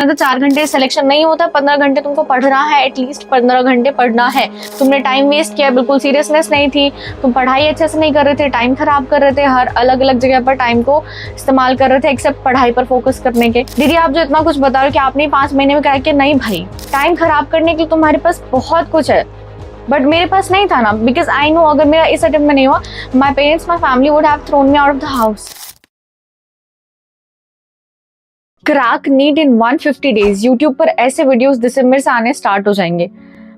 तो 4 घंटे सिलेक्शन नहीं होता, 15 घंटे तुमको पढ़ना है, एटलीस्ट 15 घंटे पढ़ना है। तुमने टाइम वेस्ट किया, बिल्कुल सीरियसनेस नहीं थी, तुम पढ़ाई अच्छे से नहीं कर रहे थे, टाइम खराब कर रहे थे, हर अलग अलग जगह पर टाइम को इस्तेमाल कर रहे थे एक्सेप्ट पढ़ाई पर फोकस करने के। दीदी आप जो इतना कुछ बता रहे हो कि आपने 5 महीने में कहा कि नहीं भाई, टाइम खराब करने के लिए तुम्हारे पास बहुत कुछ है, बट मेरे पास नहीं था ना, बिकॉज आई नो अगर मेरा इस अटेम्प्ट में नहीं हुआ, my parents, my family would have thrown me out of the house. Crack NEET in 150 days. YouTube पर ऐसे वीडियोस दिसंबर से आने स्टार्ट हो जाएंगे।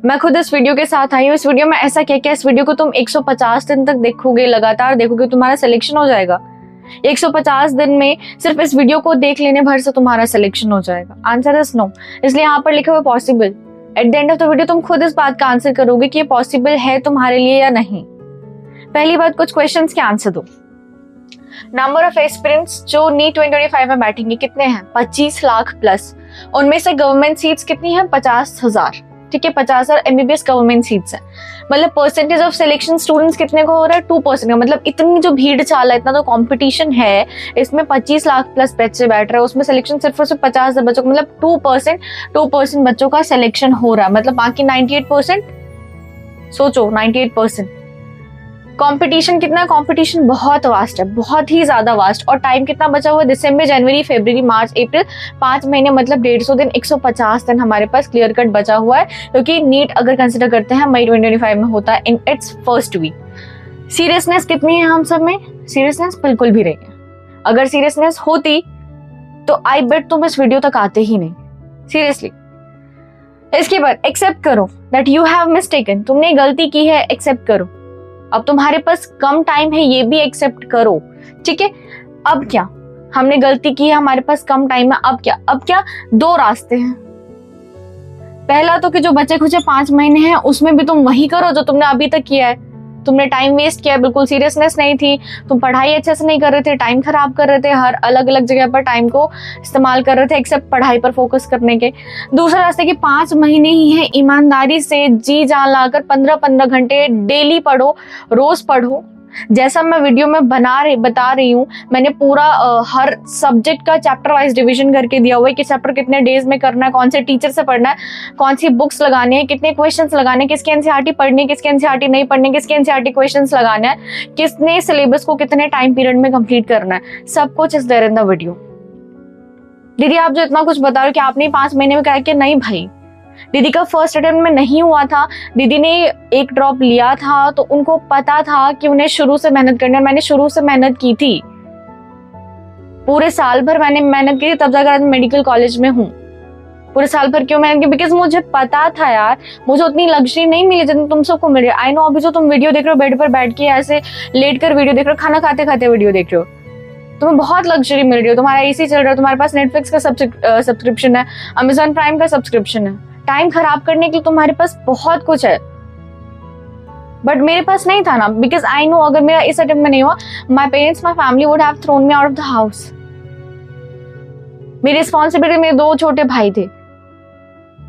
मैं खुद इस वीडियो के साथ आई हूँ। इस वीडियो में ऐसा क्या इस वीडियो को तुम 150 दिन तक देखोगे, लगातार देखोगे, तुम्हारा सिलेक्शन हो जाएगा। 150 दिन में सिर्फ इस वीडियो को देख लेने भर से तुम्हारा सिलेक्शन हो जाएगा? Answer is no. इसलिए यहाँ पर लिखा हुआ possible. At the end of the video तुम खुद इस बात का आंसर करोगे कि ये पॉसिबल है तुम्हारे लिए या नहीं। पहली बात, कुछ क्वेश्चंस के आंसर दो। नंबर ऑफ एस्पिरेंट्स जो नीट 2025 में बैठेंगे कितने हैं? 25 लाख प्लस। उनमें से गवर्नमेंट सीट्स कितनी हैं? 50,000। ठीक है, 50,000 MBBS गवर्नमेंट सीट्स हैं। मतलब परसेंटेज ऑफ सिलेक्शन स्टूडेंट्स कितने को हो रहा है? 2%। मतलब इतनी जो भीड़ चाल है, इतना तो कंपटीशन है, इसमें 25 लाख प्लस बच्चे बैठ रहे हैं, उसमें सिलेक्शन सिर्फ और सिर्फ 50,000 बच्चों को, मतलब 2% बच्चों का सिलेक्शन हो रहा है। मतलब बाकी 98%, सोचो 98%। कंपटीशन कितना? कंपटीशन बहुत वास्ट है, बहुत ही ज्यादा वास्ट। और टाइम कितना बचा हुआ है? दिसंबर, जनवरी, फरवरी, मार्च, अप्रैल, 5 महीने, मतलब 150 दिन, 150 दिन हमारे पास क्लियर कट बचा हुआ है, क्योंकि नीट अगर कंसिडर करते हैं मई 2025 में होता है in its first week. Seriousness कितनी है हम सब में? सीरियसनेस बिल्कुल भी नहीं है। अगर सीरियसनेस होती तो आई बेट तुम इस वीडियो तक आते ही नहीं, सीरियसली। इसके बाद एक्सेप्ट करो दैट यू हैव मिस्टेकन, तुमने गलती की है, एक्सेप्ट करो। अब तुम्हारे पास कम टाइम है, ये भी एक्सेप्ट करो। ठीक है, अब क्या? हमने गलती की है, हमारे पास कम टाइम है, अब क्या? अब क्या? 2 रास्ते हैं। पहला तो कि जो बचे खुचे 5 महीने हैं उसमें भी तुम वही करो जो तुमने अभी तक किया है। तुमने टाइम वेस्ट किया, बिल्कुल सीरियसनेस नहीं थी, तुम पढ़ाई अच्छे से नहीं कर रहे थे, टाइम खराब कर रहे थे, हर अलग अलग जगह पर टाइम को इस्तेमाल कर रहे थे एक्सेप्ट पढ़ाई पर फोकस करने के। दूसरा रास्ता कि 5 महीने ही है, ईमानदारी से जी जान लाकर 15-15 घंटे डेली पढ़ो, रोज पढ़ो। जैसा मैं वीडियो में बता रही हूँ, मैंने पूरा हर सब्जेक्ट का चैप्टर वाइज डिवीजन करके दिया हुआ है कि चैप्टर कितने डेज में करना है, कौन से टीचर से पढ़ना है, कौन सी बुक्स लगानी है, कितने क्वेश्चंस लगाने, किसके एनसीईआरटी पढ़नी है, किसके एनसीईआरटी नहीं पढ़नी, किसके एनसीईआरटी क्वेश्चंस लगाना है, किसने सिलेबस को कितने टाइम पीरियड में कंप्लीट करना है, सब कुछ is there in the video. दीदी आप जो इतना कुछ बता रहे हो कि आपने 5 महीने में कहा कि नहीं भाई, दीदी का फर्स्ट अटेम्प्ट में नहीं हुआ था, दीदी ने एक ड्रॉप लिया था, तो उनको पता था कि उन्हें शुरू से मेहनत करनी है। मैंने शुरू से मेहनत की थी, पूरे साल भर मैंने मेहनत की थी, तब जाकर मैं मेडिकल कॉलेज में हूँ। पूरे साल भर क्यों मेहनत की? बिकॉज मुझे पता था यार, मुझे उतनी लग्जरी नहीं मिली जितनी तुम सबको मिल रही है। आई नो अभी जो तुम वीडियो देख रहे हो, बेड पर बैठ के ऐसे लेट कर वीडियो देख रहे हो, खाना खाते खाते वीडियो देख रहे हो, तुम्हें बहुत लग्जरी मिल रही हो, तुम्हारा एसी चल रहा है, तुम्हारे पास नेटफ्लिक्स का सब्सक्रिप्शन है, अमेजॉन प्राइम का सब्सक्रिप्शन है। टाइम खराब करने के लिए तुम्हारे पास बहुत कुछ है, बट मेरे पास नहीं था ना, बिकॉज आई नो अगर मेरा इस अटेम्प्ट में नहीं हुआ, my parents, my family would have thrown me out of the house. मेरी रिस्पॉन्सिबिलिटी, मेरे 2 छोटे भाई थे।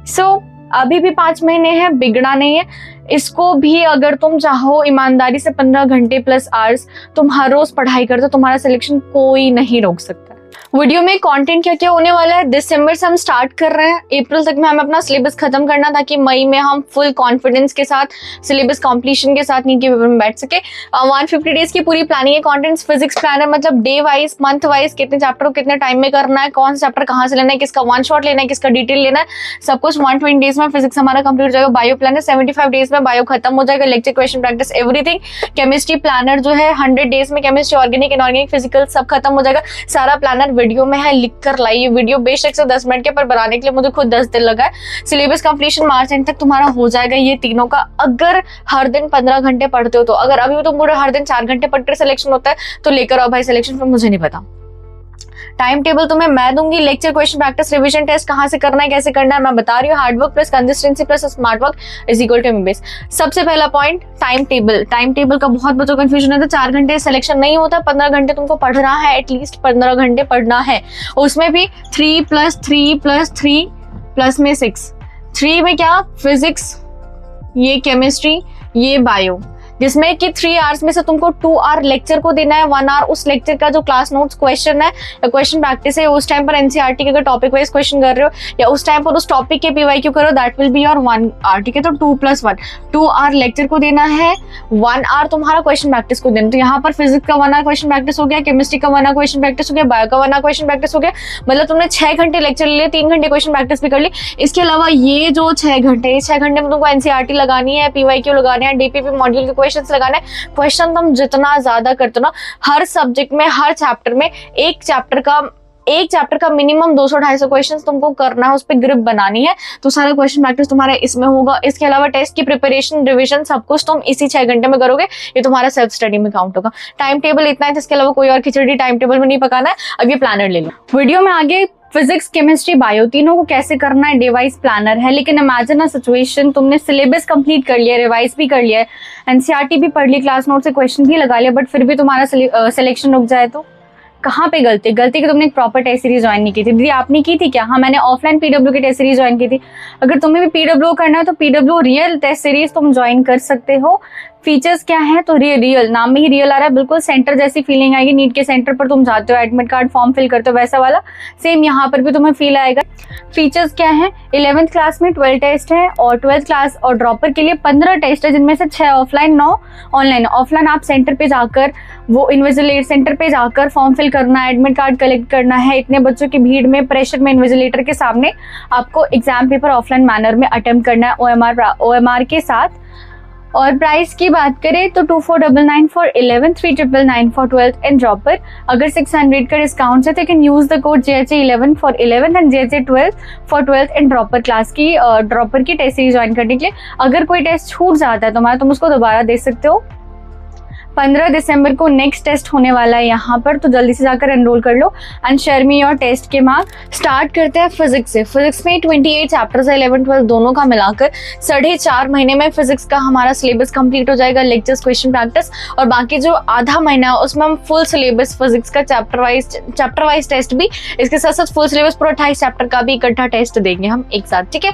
सो अभी भी 5 महीने हैं, बिगड़ा नहीं है। इसको भी अगर तुम चाहो ईमानदारी से 15 घंटे प्लस आवर्स तुम हर रोज पढ़ाई करते हो, तुम्हारा सिलेक्शन कोई नहीं रोक सकता। वीडियो में कंटेंट क्या क्या होने वाला है, दिसंबर से हम स्टार्ट कर रहे हैं, अप्रैल तक में हमें अपना सिलेबस खत्म करना, ताकि मई में हम फुल कॉन्फिडेंस के साथ सिलेबस कंप्लीशन के साथ नीट के पेपर में बैठ सके। 150 डेज की पूरी प्लानिंग है। कंटेंट्स फिजिक्स प्लानर, मतलब डे वाइज, मंथ वाइज, कितने चैप्टर को कितने टाइम में करना है, कौन सा चैप्टर कहाँ से लेना है, किसका 1 शॉट लेना है, किसका डिटेल लेना है, सब कुछ 120 डेज में फिजिक्स हमारा कंप्लीट हो जाएगा। बायो प्लानर 75 डेज में बायो खत्म हो जाएगा, lecture, question, practice, everything. Chemistry planner जो है 100 डेज में केमिस्ट्री, ऑर्गेनिक, इनऑर्गेनिक, फिजिकल सब खत्म हो जाएगा। सारा प्लानर वीडियो में है, लिख कर लाई। वीडियो बेशक से 10 मिनट के, पर बनाने के लिए मुझे खुद 10 दिन लगा है। सिलेबस कंप्लीशन मार्च एंड तक तुम्हारा हो जाएगा ये तीनों का, अगर हर दिन 15 घंटे पढ़ते हो तो। अगर अभी तुम पूरे हर दिन 4 घंटे पढ़कर सिलेक्शन होता है तो लेकर आओ भाई सिलेक्शन, फिर मुझे नहीं पता। टाइम टेबल तुम्हें मैं दूंगी, lecture, question, practice, revision, test कहाँ से करना है, कैसे करना है, मैं बता रही हूँ। Hard work plus consistency plus smart work is equal to MBBS. सबसे पहला point, time table. Time table का बहुत बच्चों का कंफ्यूजन है, तो 4 घंटे सिलेक्शन नहीं होता, 15 घंटे तुमको पढ़ना है, एटलीस्ट 15 घंटे पढ़ना है। उसमें भी 3 + 3 + 3 प्लस में 6। 3 में क्या? फिजिक्स, ये केमिस्ट्री, ये बायो। जिसमें कि 3 आवर्स में से तुमको 2 आवर लेक्चर को देना है, 1 आवर उस लेक्चर का जो क्लास नोट्स क्वेश्चन है या क्वेश्चन प्रैक्टिस है, उस टाइम पर एनसीईआरटी के अगर टॉपिक वाइज क्वेश्चन कर रहे हो या उस टाइम पर उस टॉपिक के पीवाईक्यू करो, that will be your 1 hour, ठीक है। तो 2+1, 2 आवर लेक्चर को देना है, 1 आवर तुम्हारा क्वेश्चन प्रैक्टिस को देना। तो यहाँ पर फिजिक्स का 1 आवर क्वेश्चन प्रैक्टिस हो गया, केमिस्ट्री का 1 आवर क्वेश्चन प्रैक्टिस हो गया, बायो का 1 आवर क्वेश्चन प्रैक्टिस हो गया। मतलब तुमने 6 घंटे लेक्चर ले लिए, 3 घंटे क्वेश्चन प्रैक्टिस भी कर ली। इसके अलावा ये जो 6 घंटे, इस 6 घंटे में तुमको एनसीईआरटी लगानी है, पीवाईक्यू लगाने हैं, डीपीपी मॉड्यूल के क्वेश्चंस लगाने हैं। क्वेश्चन तुम जितना ज्यादा करते हो ना, हर सब्जेक्ट में, हर चैप्टर में, एक चैप्टर का मिनिमम 200-250 क्वेश्चन तुमको करना है, उस पर ग्रिप बनानी है। तो सारा क्वेश्चन प्रैक्टिस तुम्हारा इसमें होगा। इसके अलावा टेस्ट की प्रिपरेशन, रिवीजन, सब कुछ तुम इसी 6 घंटे में करोगे। ये तुम्हारा सेल्फ स्टडी में काउंट होगा। टाइम टेबल इतना है, इसके अलावा कोई और खिचड़ी टाइम टेबल में नहीं पकाना है। अब ये प्लानर ले लो। वीडियो में आगे फिजिक्स, केमिस्ट्री, बायो तीनों को कैसे करना है डे वाइज प्लानर है। लेकिन इमेजिन अ सिचुएशन, तुमने सिलेबस कंप्लीट कर लिया, रिवाइज भी कर लिया है, एनसीईआरटी भी पढ़ ली, क्लास नोट से क्वेश्चन भी लगा लिया, बट फिर भी तुम्हारा सिलेक्शन रुक जाए तो कहाँ पे गलती कि तुमने एक प्रॉपर टेस्ट सीरीज ज्वाइन नहीं की थी। दीदी आपने की थी क्या? हाँ, मैंने ऑफलाइन पीडब्ल्यू की टेस्ट सीरीज ज्वाइन की थी। अगर तुम्हें भी पीडब्ल्यू करना है तो पीडब्ल्यू रियल टेस्ट सीरीज तुम ज्वाइन कर सकते हो। फीचर्स क्या है? तो रियल, नाम में ही रियल आ रहा है, बिल्कुल सेंटर जैसी फीलिंग आएगी। नीट के सेंटर पर तुम जाते हो, एडमिट कार्ड फॉर्म फिल करते हो, वैसा वाला सेम यहाँ पर भी तुम्हें फील आएगा। फीचर्स क्या है? 11th क्लास में 12 टेस्ट है और 12th क्लास और ड्रॉपर के लिए 15 टेस्ट है, जिनमें से 6 ऑफलाइन, 9 ऑनलाइन। ऑफलाइन आप सेंटर पे जाकर, वो इन्विजिलेटर सेंटर पे जाकर फॉर्म फिल करना है, एडमिट कार्ड कलेक्ट करना है। इतने बच्चों की भीड़ में, प्रेशर में, इन्विजिलेटर के सामने आपको एग्जाम पेपर ऑफलाइन मैनर में अटेम्प्ट करना है, OMR के साथ। और प्राइस की बात करें तो 2499 for 11th, 3999 for 12th and dropper. अगर 600 का डिस्काउंट है तो can use the code JHA11 for 11th and JHA12 for 12th and dropper class की, ड्रॉपर की टेस्ट सीरीज ज्वाइन करने के लिए। अगर कोई टेस्ट छूट जाता है तुम्हारा, तुम उसको दोबारा दे सकते हो। 15 दिसंबर को नेक्स्ट टेस्ट होने वाला है यहाँ पर, तो जल्दी से जाकर एनरोल कर लो and share me your test के मार्क। स्टार्ट करते हैं फिजिक्स से। फिजिक्स में 28 चैप्टर्स है, 11-12 दोनों का मिलाकर 4.5 महीने में फिजिक्स का हमारा सिलेबस कंप्लीट हो जाएगा, लेक्चर्स, क्वेश्चन प्रैक्टिस। और बाकी जो आधा महीना है उसमें हम फुल सिलेबस फिजिक्स का चैप्टर वाइज टेस्ट भी, इसके साथ साथ फुल सिलेबस पूरा 28 चैप्टर का भी इकट्ठा टेस्ट देंगे हम एक साथ, ठीक है।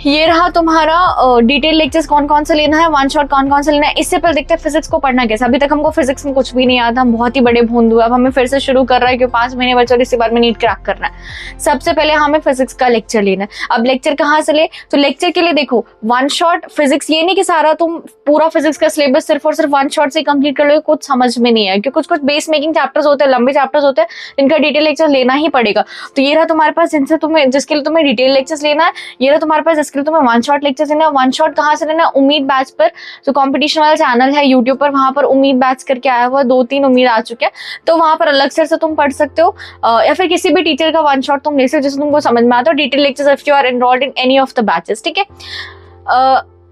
ये रहा तुम्हारा डिटेल लेक्चर्स कौन कौन सा लेना है, 1 शॉट कौन कौन सा लेना है। इससे पहले देखते हैं फिजिक्स को पढ़ना कैसा। अभी तक हमको फिजिक्स में कुछ भी नहीं आता, हम बहुत ही बड़े भोंदू। अब हमें फिर से शुरू कर रहा है क्योंकि 5 महीने बचे और इसी बार में नीट क्रैक करना है। सबसे पहले हमें फिजिक्स का लेक्चर लेना है। अब लेक्चर कहाँ से ले? तो लेक्चर के लिए देखो 1 शॉट फिजिक्स, ये नहीं कि सारा तुम पूरा फिजिक्स का सिलेबस सिर्फ और सिर्फ 1 शॉट से कंप्लीट कर लो, कुछ समझ में नहीं है क्योंकि कुछ बेस मेकिंग चैप्टर्स होते हैं, लंबे चैप्टर्स होते हैं, जिनका डिटेल लेक्चर लेना ही पड़ेगा। तो ये रहा तुम्हारे पास जिसके लिए तुम्हें डिटेल लेक्चर्स लेना है। ये रहा तुम्हारे पास जिसके लिए तुम्हें 1 शॉट लेक्चर लेना है। 1 शॉट कहाँ से लेना? उम्मीद बैच पर, जो कंपटीशन वाला चैनल है यूट्यूब पर, वहां पर उम्मीद बैच करके आया हुआ, 2-3 उम्मीद आ चुके हैं, तो वहां पर अलग से तुम पढ़ सकते हो। या फिर किसी भी टीचर का 1 शॉट तुम ले सकते हो जिससे तुमको समझ में आता हो। Detail lectures if you are enrolled in any of the batches, ठीक है।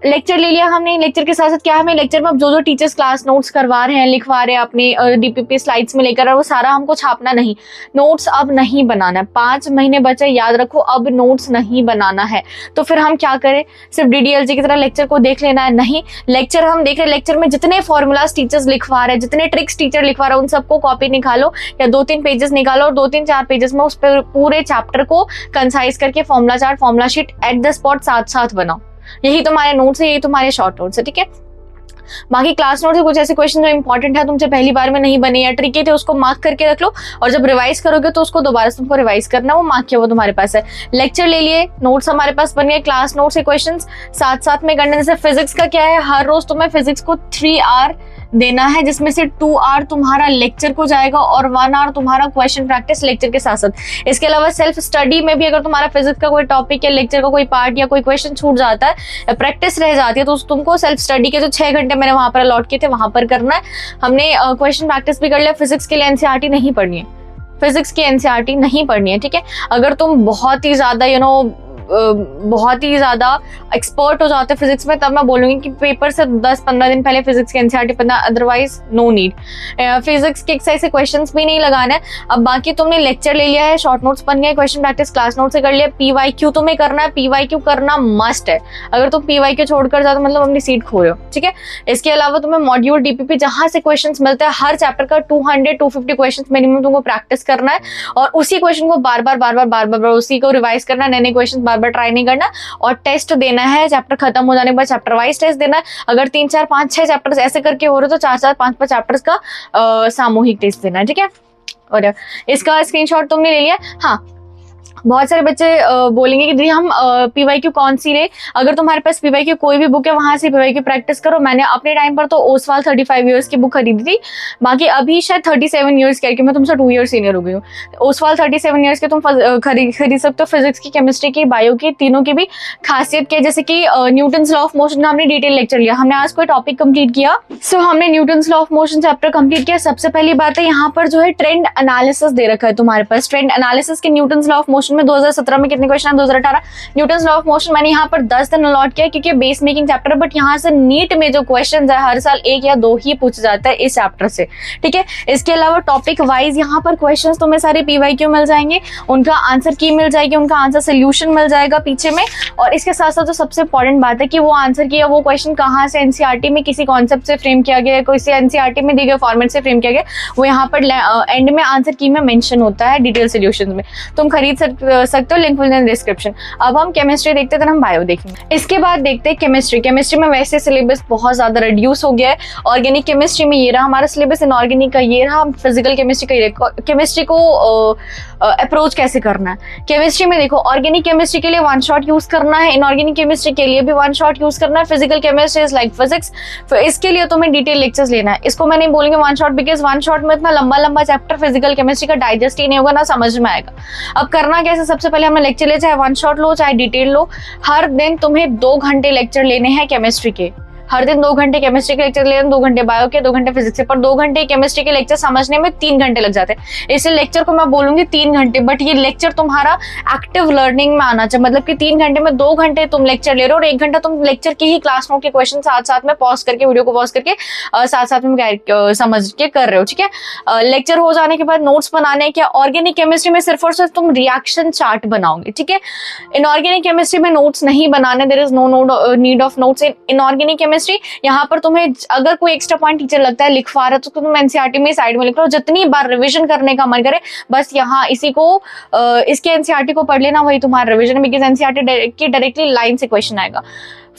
लेक्चर ले लिया हमने। लेक्चर के साथ साथ क्या हमें लेक्चर में अब जो टीचर्स क्लास नोट्स करवा रहे हैं, लिखवा रहे हैं अपने डीपीपी स्लाइड्स में लेकर, वो सारा हमको छापना नहीं, नोट्स अब नहीं बनाना है। 5 महीने बचे, याद रखो, अब नोट्स नहीं बनाना है। तो फिर हम क्या करें? सिर्फ DDLG की तरह लेक्चर को देख लेना है? नहीं, लेक्चर हम देख रहे, लेक्चर में जितने फॉर्मूलाज टीचर्स लिखवा रहे हैं, जितने ट्रिक्स टीचर लिखवा रहे हैं, उन सबको कॉपी निकालो या 2-3 पेजेस निकालो और 2-3-4 पेजेस में उस पर पूरे चैप्टर को कंसाइज करके formula chart, formula sheet at the spot साथ साथ बनाओ। यही तुम्हारे नोट्स है, यही तुम्हारे शॉर्ट नोट्स है, ठीक है। बाकी क्लास नोट से कुछ ऐसे क्वेश्चन जो इंपॉर्टेंट है, तुमसे पहली बार में नहीं बने या ट्रिकी थे, उसको मार्क करके रख लो और जब रिवाइज करोगे तो उसको दोबारा से तुमको रिवाइज करना, वो मार्क किया वो तुम्हारे पास है। लेक्चर ले लिए, नोट्स हमारे पास बन गए, क्लास नोट्स के क्वेश्चंस साथ साथ में करना। जैसे फिजिक्स का क्या है, हर रोज तुम्हें फिजिक्स को 3 आवर देना है, जिसमें से 2 आवर तुम्हारा लेक्चर को जाएगा और 1 आवर तुम्हारा क्वेश्चन प्रैक्टिस लेक्चर के साथ साथ। इसके अलावा सेल्फ स्टडी में भी अगर तुम्हारा फिजिक्स का कोई टॉपिक या लेक्चर का कोई पार्ट या कोई क्वेश्चन छूट जाता है या प्रैक्टिस रह जाती है, तो तुमको सेल्फ स्टडी के जो 6 घंटे मैंने वहां पर अलॉट किए थे वहां पर करना है। हमने क्वेश्चन प्रैक्टिस भी कर लिया। फिजिक्स के लिए एनसीईआरटी नहीं पढ़नी है, फिजिक्स की एनसीईआरटी नहीं पढ़नी है, ठीक है। अगर तुम बहुत ही ज्यादा बहुत ही ज्यादा एक्सपर्ट हो जाते हैं फिजिक्स में, तब मैं बोलूंगी कि पेपर से 10-15 दिन पहले फिजिक्स की एनसीईआरटी पढ़ना, अदरवाइज नो नीड। फिजिक्स के एक्सरसाइज से क्वेश्चंस भी नहीं लगाना है। अब बाकी तुमने लेक्चर ले लिया है, शॉर्ट नोट्स बन गए, क्वेश्चन प्रैक्टिस क्लास नोट से कर लिया। पीवाईक्यू तुम्हें करना है, पीवाईक्यू करना मस्ट है। अगर तुम पीवाईक्यू छोड़कर जाओ तो मतलब अपनी सीट खो रहे हो, ठीक है। इसके अलावा तुम्हें मॉड्यूल डीपीपी जहां से क्वेश्चन मिलते हैं, हर चैप्टर का 200-250 क्वेश्चन मिनिमम तुमको प्रैक्टिस करना है और उसी क्वेश्चन को बार बार उसी को रिवाइज करना है, नए नए क्वेश्चन बार बार बार ट्राई नहीं करना, और टेस्ट देना है चैप्टर खत्म हो जाने के बाद, चैप्टर वाइज टेस्ट देना है। अगर 3 4 5 6 चैप्टर्स ऐसे करके हो रहे तो 4 4 5 5 चैप्टर्स का सामूहिक टेस्ट देना है, ठीक है। और इसका स्क्रीनशॉट तुमने ले लिया। हाँ, बहुत सारे बच्चे बोलेंगे कि दीदी हम पीवाईक्यू कौन सी ले। अगर तुम्हारे पास पीवाईक्यू कोई भी बुक है वहां से पीवाईक्यू प्रैक्टिस करो। मैंने अपने टाइम पर तो ओसवाल 35 इयर्स की बुक खरीदी थी, बाकी अभी शायद 37 इयर्स की, मैं तुमसे 2 ईयर सीनियर हो गई हूँ। ओसवाल 37 इयर्स के तुम खरीद सकते हो। फिजिक्स की, केमिस्ट्री की, बायो की, तीनों की भी खासियत क्या है, जैसे कि न्यूटन्स लॉ ऑफ मोशन का हमने डिटेल लेक्चर लिया, हमने आज कोई टॉपिक कंप्लीट किया। सो हमने Newton's law of motion chapter complete किया। सबसे पहली बात है यहाँ पर जो है ट्रेंड एनालिसिस दे रखा है तुम्हारे पास। ट्रेंड एनालिसिस के न्यूटन्स लॉ ऑफ मोशन में 2017 में कितने क्वेश्चन है, 2018 न्यूटन्स लॉ ऑफ मोशन मैंने यहाँ पर 10 दिन अलॉट किया क्योंकि बेस मेकिंग चैप्टर है, बट यहाँ से नीट में जो क्वेश्चन है हर साल 1 या 2 ही पूछ जाता है इस चैप्टर से, ठीक है। इसके अलावा टॉपिक वाइज यहाँ पर क्वेश्चन तुम्हें सारे पीवाईक्यू मिल जाएंगे, उनका आंसर की मिल जाएगी, उनका आंसर सोल्यूशन मिल जाएगा पीछे में। और इसके साथ साथ जो सबसे इंपॉर्टेंट बात है कि वो आंसर की या वो क्वेश्चन कहाँ से एनसीईआरटी में किसी कॉन्सेप्ट से फ्रेम किया गया है, किसी एनसीईआरटी में दिए गए फॉर्मेट से फ्रेम किया गया, वो यहाँ पर एंड में आंसर की में मेंशन होता है डिटेल सोल्यूशन में, तुम खरीद सकते हो, लिंक मिल डिस्क्रिप्शन। अब हम केमिस्ट्री देखते हैं, हम बायो देखेंगे। इसके बाद देखते हैं केमिस्ट्री। केमिस्ट्री में वैसे सिलेबस बहुत ज्यादा रिड्यूस हो गया है। ऑर्गेनिक केमिस्ट्री में ये रहा हमारा सिलेबस, इनऑर्गेनिक का ये रहा, फिजिकल केमिस्ट्री का ये रहा। केमिस्ट्री को अप्रोच कैसे करना है केमिस्ट्री में, देखो ऑर्गेनिक केमिस्ट्री के लिए 1 शॉट यूज करना है, इनऑर्गेनिक केमिस्ट्री के लिए भी 1 शॉट यूज करना है, physical chemistry is like physics, इसके लिए तुम्हें डिटेल लेक्चर्स लेना है। इसको मैं नहीं बोलूंगी 1 शॉट, बिकॉज 1 शॉट में इतना लंबा लंबा चैप्टर फिजिकल केमिस्ट्री का डाइजेस्ट ही नहीं होगा, ना समझ में आएगा। अब करना कैसे, सबसे पहले हमें लेक्चर ले, चाहे 1 शॉट लो चाहे डिटेल लो, हर दिन तुम्हें 2 घंटे लेक्चर लेने हैं केमिस्ट्री के। हर दिन 2 घंटे केमिस्ट्री के लेक्चर लेने, 2 घंटे बायो के, 2 घंटे फिजिक्स के। पर 2 घंटे केमिस्ट्री के लेक्चर समझने में 3 घंटे लग जाते हैं, इसलिए लेक्चर को मैं बोलूंगी 3 घंटे। बट ये लेक्चर तुम्हारा एक्टिव लर्निंग में आना चाहिए, मतलब कि 3 घंटे में 2 घंटे तुम लेक्चर ले रहे हो और 1 घंटा तुम लेक्चर की ही क्लास नोट के क्वेश्चन साथ साथ में पॉज करके, वीडियो को पॉज करके साथ साथ में समझ के कर रहे हो, ठीक है। लेक्चर हो जाने के बाद नोट्स बनाने के। ऑर्गेनिक केमिस्ट्री में सिर्फ और सिर्फ तुम रिएक्शन चार्ट बनाओगे, ठीक है। इनऑर्गेनिक केमिस्ट्री में नोट्स नहीं बनाने, there is no need of notes in inorganic chemistry. यहाँ पर तुम्हें अगर कोई एक्स्ट्रा पॉइंट टीचर लगता है लिखवा रहा है तो तुम एनसीईआरटी में साइड में लिख लो, जितनी बार रिवीजन करने का मन करे बस यहाँ इसी को इसके एनसीईआरटी को पढ़ लेना, वही तुम्हारा रिवीजन है, बिकॉज एनसीईआरटी की डायरेक्टली लाइन से क्वेश्चन आएगा।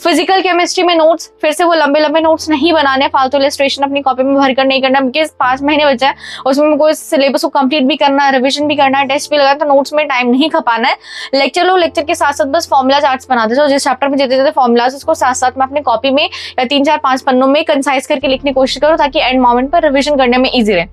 फिजिकल केमिस्ट्री में नोट्स फिर से वो लंबे लंबे नोट्स नहीं बनाने, फालतू इलस्ट्रेशन अपनी कॉपी में भरकर नहीं करना, बिकॉज 5 महीने बचा है, उसमें हमको सिलेबस को कंप्लीट भी करना है, रिवीजन भी करना है, टेस्ट भी लगाना, तो नोट्स में टाइम नहीं खपाना है। लेक्चर लो, लेक्चर के साथ साथ बस फॉर्मुला चार्ट्स बनाते जाओ, जिस चैप्टर में देते जाते फॉर्मुलाज उसको साथ साथ में अपने कॉपी में या 3 4 5 पन्नों में कंसाइज करके लिखने की कोशिश करो, ताकि एंड मोमेंट पर रिवीजन करने में ईजी रहे।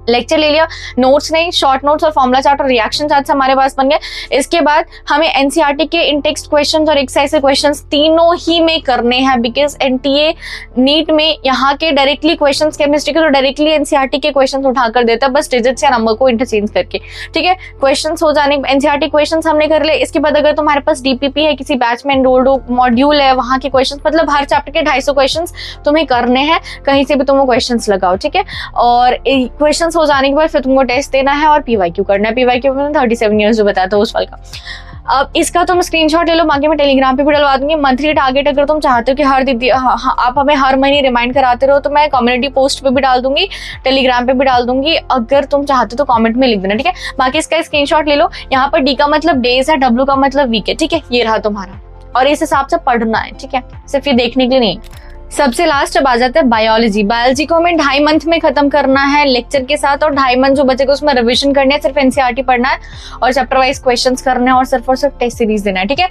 लेक्चर ले लिया, नोट्स नहीं, शॉर्ट नोट्स और फॉर्मुला चार्ट और रिएक्शन चार्ट हमारे पास बन गए। इसके बाद हमें एनसीईआरटी के इन टेक्स्ट क्वेश्चंस और एक्सरसाइज क्वेश्चंस तीनों ही में करने हैं, बिकॉज एनटीए नीट में यहाँ के डायरेक्टली क्वेश्चंस केमिस्ट्री के तो डायरेक्टली एनसीईआरटी के क्वेश्चंस उठाकर देता है, बस डिजिट्स या नंबर को इंटरचेंज करके, ठीक है। क्वेश्चंस हो जाने, एनसीईआरटी क्वेश्चंस हमने कर ले। इसके बाद अगर तुम्हारे पास डीपीपी है, किसी बैच में एनरोल्ड हो, मॉड्यूल है, वहां के क्वेश्चंस, मतलब हर चैप्टर के 250 क्वेश्चंस तुम्हें करने हैं, कहीं से भी तुम वो क्वेश्चंस लगाओ, ठीक है। और क्वेश्चंस हो जाने के बाद फिर तुमको टेस्ट देना है और पीवाईक्यू करना है। पीवाईक्यू में 37 इयर्स जो बताया था उस वाल का। अब इसका तुम स्क्रीनशॉट ले लो, बाकी मैं टेलीग्राम पे भी डलवा दूंगी। मंथली टारगेट अगर तुम चाहते हो कि हर दीदी आप हमें हर महीने रिमाइंड कराते रहो, तो मैं कम्युनिटी पोस्ट पे भी डाल दूंगी, टेलीग्राम पे भी डाल दूंगी, अगर तुम चाहते हो तो कमेंट में लिख देना, ठीक है। बाकी इसका स्क्रीनशॉट ले लो। यहाँ पर डी का मतलब डेज है, डब्ल्यू का मतलब वीक है, ठीक है। ये रहा तुम्हारा, और इस हिसाब से पढ़ना है, ठीक है, सिर्फ ये देखने के लिए नहीं। सबसे लास्ट अब आ जाता है बायोलॉजी। बायोलॉजी को हमें 2.5 मंथ में खत्म करना है लेक्चर के साथ, और 2.5 मंथ जो बचेगा उसमें रिवीजन करनी है, सिर्फ एनसीईआरटी पढ़ना है और चैप्टर वाइज क्वेश्चंस करने हैं और सिर्फ टेस्ट सीरीज देना है, ठीक है।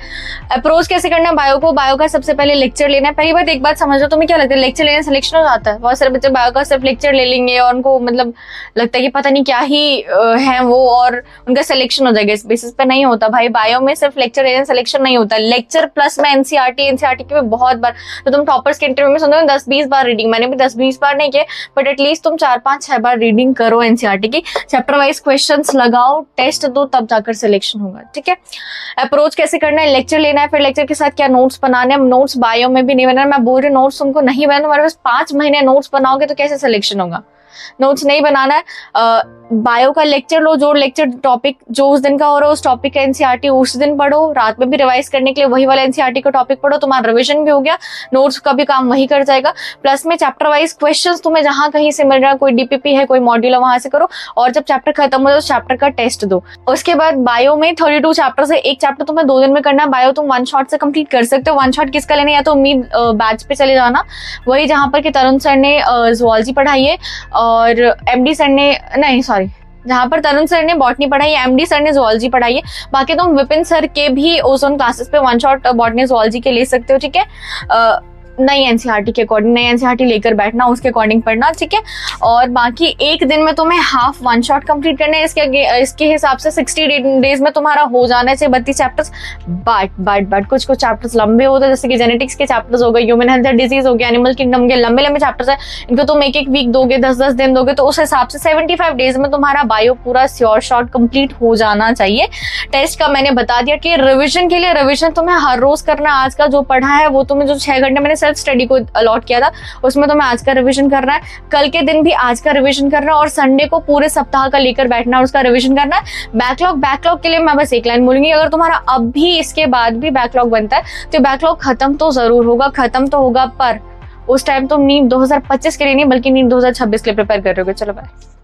अप्रोच कैसे करना है बायो को, बायो का सबसे पहले लेक्चर लेना है। पहली बात एक बात समझो, तुम्हें क्या लगता है लेक्चर लेने सिलेक्शन हो जाता है? बहुत सारे बच्चे बायो का सिर्फ लेक्चर ले लेंगे और उनको मतलब लगता है कि पता नहीं क्या ही है वो, और उनका सिलेक्शन हो जाएगा। इस बेसिस पे नहीं होता भाई, बायो में सिर्फ लेक्चर लेने सिलेक्शन नहीं होता, लेक्चर प्लस में एनसीईआरटी के भी बहुत बार, तो तुम टॉपर्स के इंटरव्यू में सुनते हो 10-20 बार रीडिंग, मैंने भी 10-20 बार नहीं किए, बट एटलीस्ट तुम 4-5-6 बार रीडिंग करो एनसीईआरटी की, चैप्टर वाइज क्वेश्चंस लगाओ, टेस्ट दो, तब जाकर सिलेक्शन होगा, ठीक है। अप्रोच कैसे करना है, लेक्चर लेना है, फिर लेक्चर के साथ क्या नोट्स बनाने हैं। नोट्स बायो में भी नहीं बनाना, मैं बोल रही हूँ नोट्स तुमको नहीं बनाना, तुम्हारे पास 5 महीने नोट्स बनाओगे तो कैसे सिलेक्शन होगा? नोट्स नहीं बनाना है। बायो का लेक्चर लो, जो लेक्चर टॉपिक जो उस दिन का हो रहा है उस टॉपिक का एनसीईआरटी उस दिन पढ़ो, रात में भी रिवाइज करने के लिए वही वाला एनसीईआरटी का टॉपिक पढ़ो, तुम्हारा रिवीजन भी हो गया, नोट्स का भी काम वही कर जाएगा। प्लस में चैप्टर वाइज क्वेश्चंस तुम्हें जहां कहीं से मिल रहा है, कोई डीपीपी है, कोई मॉड्यूल है, वहां से करो, और जब चैप्टर खत्म हो जाए तो चैप्टर का टेस्ट दो। उसके बाद बायो में 32 चैप्टर है, एक चैप्टर तुम्हें 2 दिन में करना है। बायो तुम वन शॉट से कंप्लीट कर सकते हो। वन शॉट किसका लेना है, या तो उम्मीद बैच पे चले जाना, वही जहां पर कि तरुण सर ने ज़ूलॉजी पढ़ाई है और एमडी सर ने, नहीं सॉरी, जहां पर तरुण सर ने बॉटनी पढ़ाई है, एमडी सर ने ज़ूलॉजी पढ़ाई है। बाकी तुम विपिन सर के भी ओजोन क्लासेस पे वन शॉट बॉटनी ज़ूलॉजी के ले सकते हो, ठीक है। नई एनसीईआरटी के अकॉर्डिंग, नई एनसीईआरटी लेकर बैठना, उसके अकॉर्डिंग पढ़ना, ठीक है। और बाकी एक दिन में तुम्हें हाफ वन शॉट कंप्लीट करना है। इसके हिसाब से 60 डेज में तुम्हारा हो जाना है 32 चैप्टर्स। बट कुछ चैप्टर्स लंबे होते हैं, जैसे कि जेनेटिक्स के चैप्टर्स हो गए, ह्यूमन हेल्थ एंड डिजीज हो गया, एनिमल किंगडम के लंबे चैप्टर्स है, इनको तुम एक वीक दोगे, 10 दिन दोगे, तो उस हिसाब से 75 डेज में तुम्हारा बायो पूरा श्योर शॉट कंप्लीट हो जाना चाहिए। टेस्ट का मैंने बता दिया कि रिविजन के लिए, रिविजन तुम्हें हर रोज करना। आज का जो पढ़ा है वो तुम्हें, जो 6 घंटे मैंने सेल्फ स्टडी को अलॉट किया था, उसमें तुम्हें आज का रिवीजन करना है, कल के दिन भी आज का रिवीजन करना है, और संडे को पूरे सप्ताह का लेकर बैठना है, उसका रिवीजन करना है। बैकलॉग के लिए मैं बस एक लाइन बोलूंगी, अगर तुम्हारा अब भी इसके बाद भी बैकलॉग बनता है तो बैकलॉग खत्म तो जरूर होगा, खत्म तो होगा, पर उस टाइम तुम नीट 2025 के लिए नहीं बल्कि नीट 2026 के लिए प्रिपेयर कर रहे हो। चलो बाय।